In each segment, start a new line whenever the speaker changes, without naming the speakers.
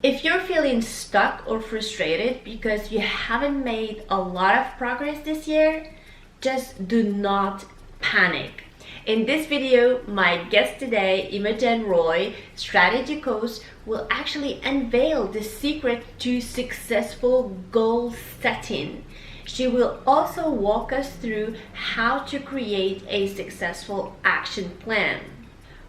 If you're feeling stuck or frustrated because you haven't made a lot of progress this year, just do not panic. In this video, my guest today, Imogen Roy, strategy coach, will actually unveil the secret to successful goal setting. She will also walk us through how to create a successful action plan.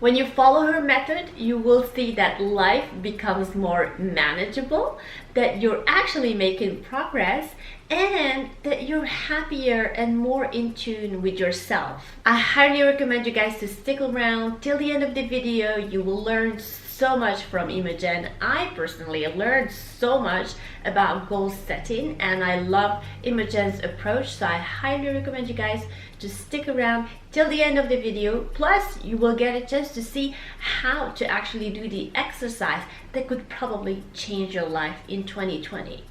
When you follow her method, you will see that life becomes more manageable, that you're actually making progress, and that you're happier and more in tune with yourself. I highly recommend you guys to stick around till the end of the video. You will learn so much from Imogen. I personally learned so much about goal setting, and I love Imogen's approach, so I highly recommend you guys to stick around till the end of the video. Plus, you will get a chance to see how to actually do the exercise that could probably change your life in 2020.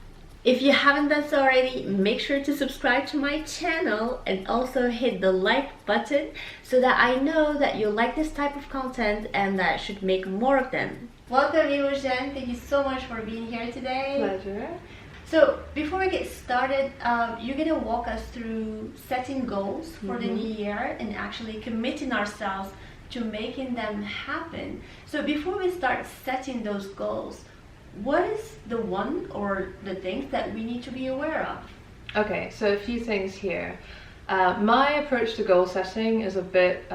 If you haven't done so already, make sure to subscribe to my channel and also hit the like button so that I know that you like this type of content and that I should make more of them. Welcome, Imogen. Thank you so much for being here today.
Pleasure.
So before we get started, you're gonna walk us through setting goals for the new year and actually committing ourselves to making them happen. So before we start setting those goals, what is the one or the things that we need to be aware of?
Okay, so a few things here. My approach to goal setting is a bit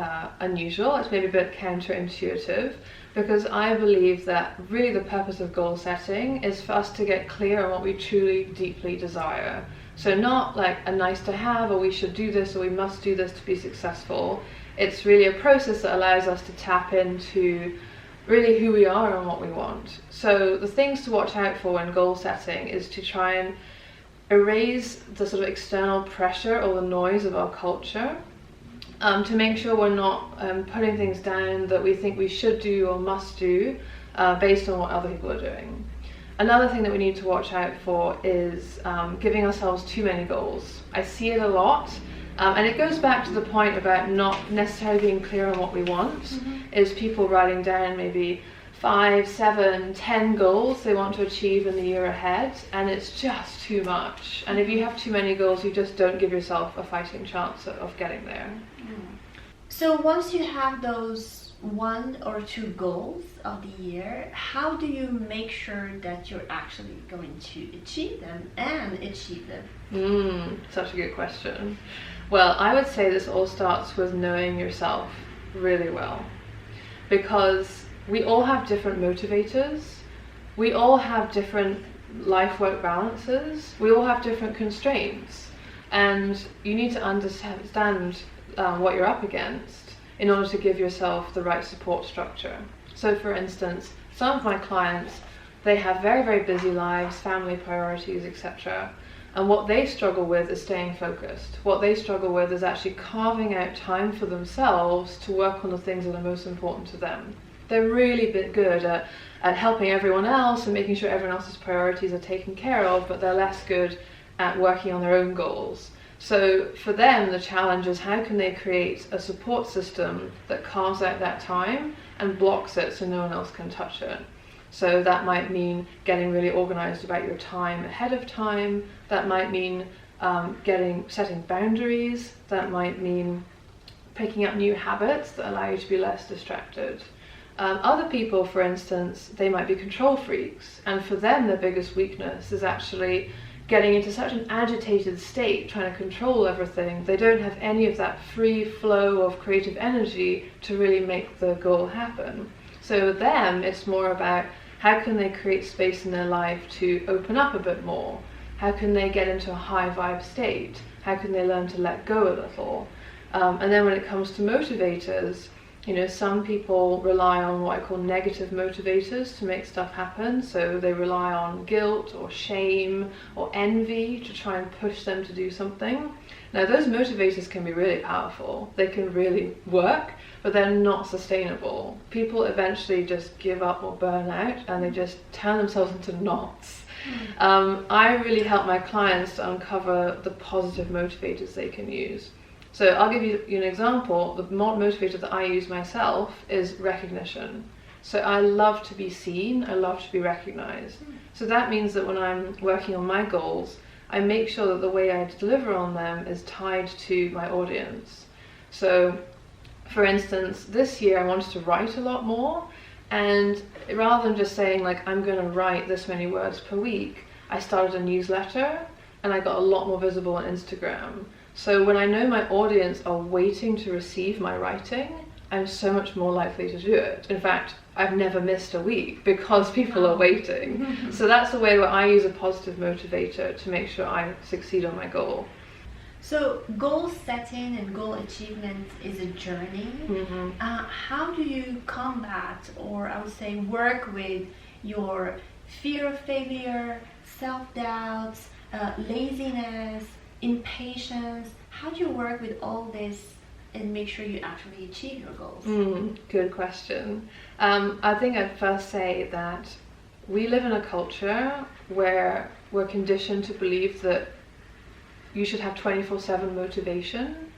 unusual. It's maybe a bit counterintuitive, because I believe that really the purpose of goal setting is for us to get clear on what we truly deeply desire. So not like a nice to have, or we should do this, or we must do this to be successful. It's really a process that allows us to tap into really who we are and what we want. So the things to watch out for in goal setting is to try and erase the sort of external pressure or the noise of our culture, to make sure we're not putting things down that we think we should do or must do based on what other people are doing. Another thing that we need to watch out for is giving ourselves too many goals. I see it a lot. And it goes back to the point about not necessarily being clear on what we want, is people writing down maybe 5, 7, 10 goals they want to achieve in the year ahead, and it's just too much. And if you have too many goals, you just don't give yourself a fighting chance of getting there.
So once you have those 1 or 2 goals of the year, how do you make sure that you're actually going to achieve them and achieve them?
Such a good question. Well, I would say this all starts with knowing yourself really well, because we all have different motivators, we all have different life-work balances, we all have different constraints, and you need to understand what you're up against in order to give yourself the right support structure. So for instance, some of my clients, they have very, very busy lives, family priorities, etc. And what they struggle with is staying focused. What they struggle with is actually carving out time for themselves to work on the things that are most important to them. They're really good at helping everyone else and making sure everyone else's priorities are taken care of, but they're less good at working on their own goals. So for them, the challenge is how can they create a support system that carves out that time and blocks it so no one else can touch it. So that might mean getting really organized about your time ahead of time. That might mean setting boundaries. That might mean picking up new habits that allow you to be less distracted. Other people, for instance, they might be control freaks, and for them their biggest weakness is actually getting into such an agitated state, trying to control everything. They don't have any of that free flow of creative energy to really make the goal happen. So with them, it's more about how can they create space in their life to open up a bit more? How can they get into a high vibe state? How can they learn to let go a little? And then when it comes to motivators, you know, some people rely on what I call negative motivators to make stuff happen. So they rely on guilt or shame or envy to try and push them to do something. Now those motivators can be really powerful. They can really work, but they're not sustainable. People eventually just give up or burn out, and they just turn themselves into knots. I really help my clients to uncover the positive motivators they can use. So I'll give you an example. The motivator that I use myself is recognition. So I love to be seen, I love to be recognized. So that means that when I'm working on my goals, I make sure that the way I deliver on them is tied to my audience. So for instance, this year I wanted to write a lot more, and rather than just saying like I'm going to write this many words per week, I started a newsletter and I got a lot more visible on Instagram. So when I know my audience are waiting to receive my writing, I'm so much more likely to do it. In fact, I've never missed a week because people are waiting. So that's the way where I use a positive motivator to make sure I succeed on my goal.
So goal setting and goal achievement is a journey. How do you combat, or I would say work with, your fear of failure, self-doubts, laziness, impatience? How do you work with all this and make sure you actually achieve your goals?
Good question. I think I'd first say that we live in a culture where we're conditioned to believe that you should have 24/7 motivation,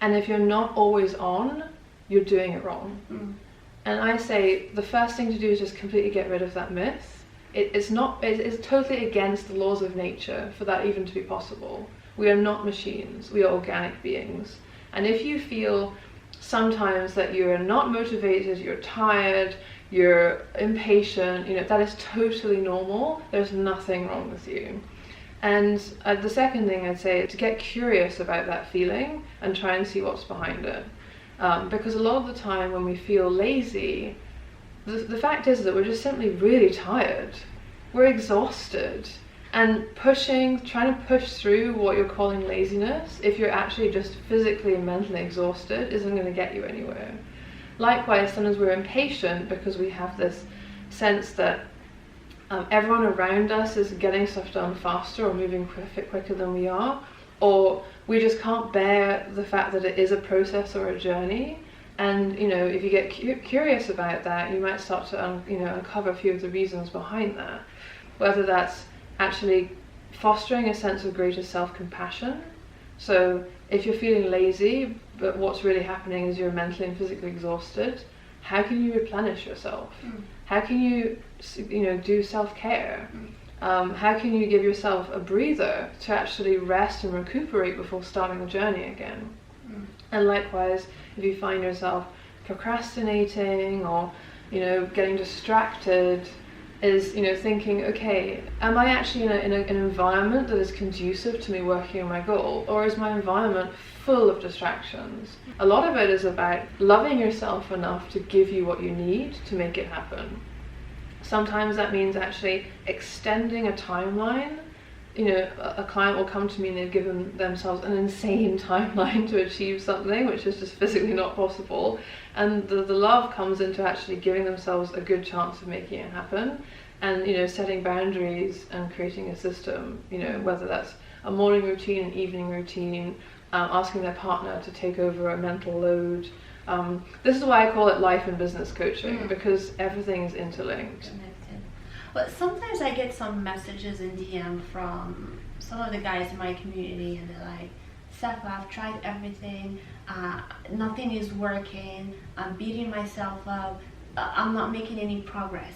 and if you're not always on, you're doing it wrong. And I say the first thing to do is just completely get rid of that myth. It's totally against the laws of nature for that even to be possible. We are not machines, we are organic beings. And if you feel sometimes that you're not motivated, you're tired, you're impatient, that is totally normal. There's nothing wrong with you. And the second thing I'd say is to get curious about that feeling and try and see what's behind it. Because a lot of the time when we feel lazy, the fact is that we're just simply really tired. We're exhausted. And trying to push through what you're calling laziness, if you're actually just physically and mentally exhausted, isn't going to get you anywhere. Likewise, sometimes we're impatient because we have this sense that everyone around us is getting stuff done faster or moving quicker than we are, or we just can't bear the fact that it is a process or a journey. And if you get curious about that, you might start to uncover a few of the reasons behind that, whether that's actually fostering a sense of greater self-compassion. So if you're feeling lazy, but what's really happening is you're mentally and physically exhausted, how can you replenish yourself? How can you do self-care? How can you give yourself a breather to actually rest and recuperate before starting the journey again? And likewise, if you find yourself procrastinating or getting distracted, is thinking, okay, am I actually in an environment that is conducive to me working on my goal, or is my environment full of distractions? A lot of it is about loving yourself enough to give you what you need to make it happen. Sometimes that means actually extending a timeline. A client will come to me and they've given themselves an insane timeline to achieve something which is just physically not possible, and the love comes into actually giving themselves a good chance of making it happen, and setting boundaries and creating a system, whether that's a morning routine, an evening routine, asking their partner to take over a mental load. This is why I call it life and business coaching, because everything is interlinked.
But sometimes I get some messages in DM from some of the guys in my community, and they're like, Safaa, I've tried everything, nothing is working, I'm beating myself up, I'm not making any progress.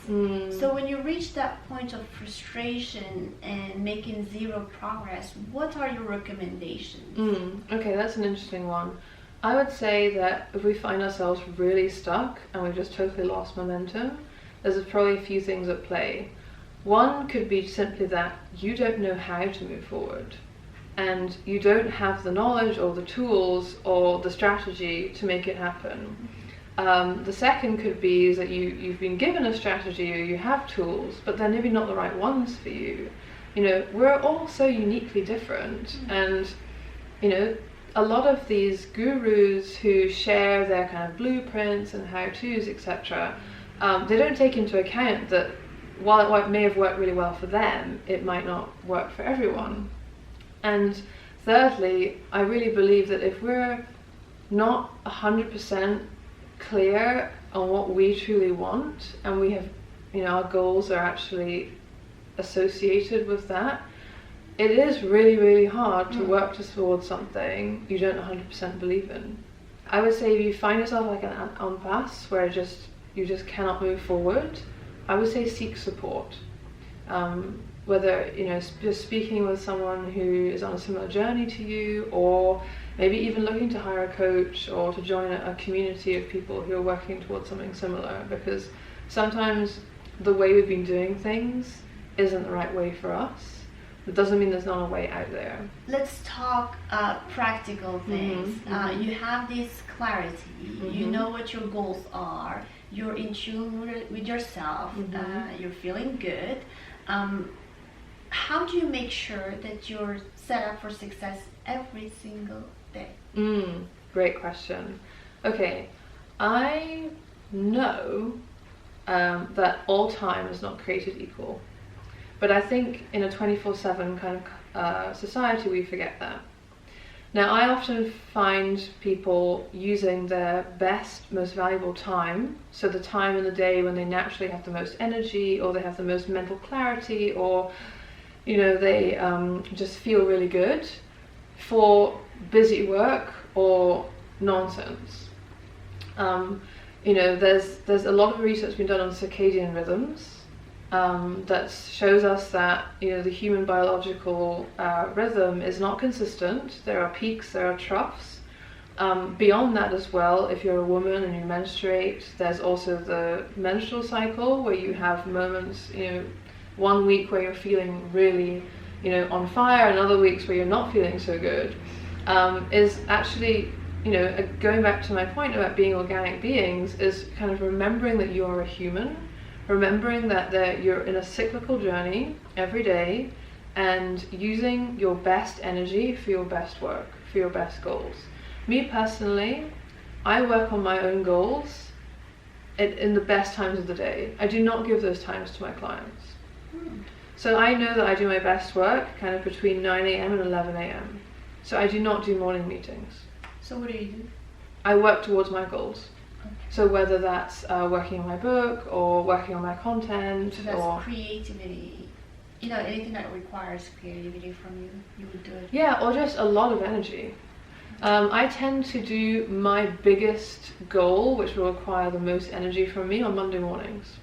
So when you reach that point of frustration and making zero progress, what are your recommendations?
Okay, that's an interesting one. I would say that if we find ourselves really stuck and we've just totally lost momentum, there's probably a few things at play. One could be simply that you don't know how to move forward, and you don't have the knowledge or the tools or the strategy to make it happen. The second could be is that you've been given a strategy or you have tools, but they're maybe not the right ones for you. We're all so uniquely different, and a lot of these gurus who share their kind of blueprints and how-tos, etc., they don't take into account that while it may have worked really well for them, it might not work for everyone. And thirdly, I really believe that if we're not 100% clear on what we truly want, and we have, our goals are actually associated with that, it is really, really hard to work towards something you don't 100% believe in. I would say if you find yourself like an impasse where just you just cannot move forward, I would say seek support. Whether, you know, just speaking with someone who is on a similar journey to you, or maybe even looking to hire a coach or to join a community of people who are working towards something similar, because sometimes the way we've been doing things isn't the right way for us. It doesn't mean there's not a way out there.
Let's talk practical things. You have this clarity, you know what your goals are, you're in tune with yourself, you're feeling good. How do you make sure that you're set up for success every single day?
Great question. Okay, I know that all time is not created equal. But I think in a 24/7 kind of society, we forget that. Now, I often find people using their best, most valuable time, so the time in the day when they naturally have the most energy, or they have the most mental clarity, or, you know, they just feel really good, for busy work or nonsense. You know, there's a lot of research been done on circadian rhythms. That shows us that, you know, the human biological rhythm is not consistent. There are peaks, there are troughs. Beyond that as well, if you're a woman and you menstruate, there's also the menstrual cycle, where you have moments, you know, one week where you're feeling really, you know, on fire, and other weeks where you're not feeling so good. Is actually, you know, going back to my point about being organic beings, is kind of remembering that you are a human. Remembering that you're in a cyclical journey every day, and using your best energy for your best work, for your best goals. Me personally, I work on my own goals in the best times of the day. I do not give those times to my clients. So I know that I do my best work kind of between 9 a.m. and 11 a.m. So I do not do morning meetings.
So what do you do?
I work towards my goals. So whether that's working on my book, or working on my content,
so that's
or
creativity, you know, anything that requires creativity from you, you would do it.
Yeah, or just a lot of energy. I tend to do my biggest goal, which will require the most energy from me, on Monday mornings.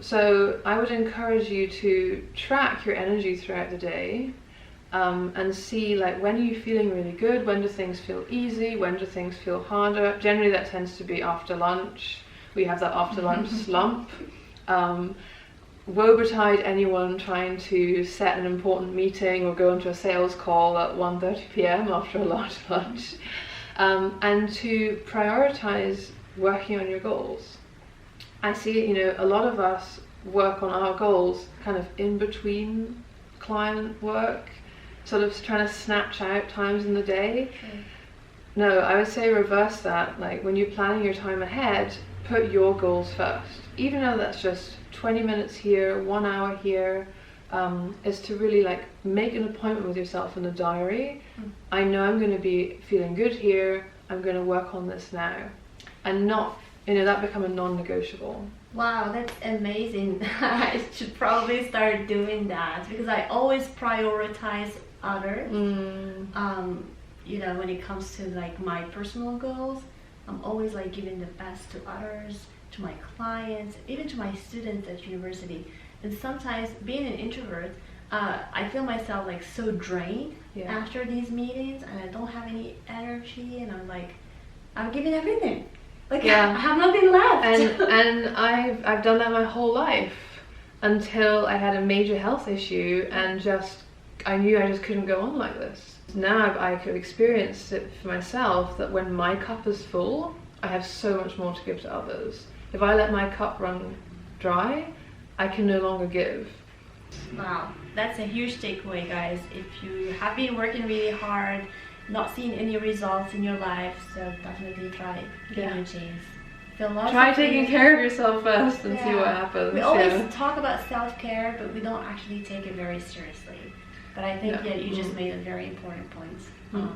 So I would encourage you to track your energy throughout the day. And see, like, when are you feeling really good, when do things feel easy, when do things feel harder. Generally that tends to be after lunch. We have that after lunch slump. Woe betide anyone trying to set an important meeting or go into a sales call at 1:30 p.m. after a large lunch. And to prioritize working on your goals. I see, you know, a lot of us work on our goals kind of in between client work, sort of trying to snatch out times in the day. No, I would say reverse that. Like, when you're planning your time ahead, put your goals first. Even though that's just 20 minutes here, 1 hour here, is to really, like, make an appointment with yourself in the diary. I know I'm going to be feeling good here, I'm going to work on this now. And not, you know, that become a non-negotiable.
Wow, that's amazing. I should probably start doing that, because I always prioritize others. You know, when it comes to, like, my personal goals, I'm always, like, giving the best to others, to my clients, even to my students at university. And sometimes, being an introvert, I feel myself, like, so drained after these meetings, and I don't have any energy, and I'm like, I'm giving everything. Like, I have nothing left.
And I've done that my whole life, until I had a major health issue, and I knew I just couldn't go on like this. Now I could experience it for myself, that when my cup is full, I have so much more to give to others. If I let my cup run dry, I can no longer give.
Wow, that's a huge takeaway, guys. If you have been working really hard, not seeing any results in your life, so definitely try giving a chance.
Try taking care of yourself first and see what happens.
We always talk about self-care, but we don't actually take it very seriously. But I think you just made a very important point.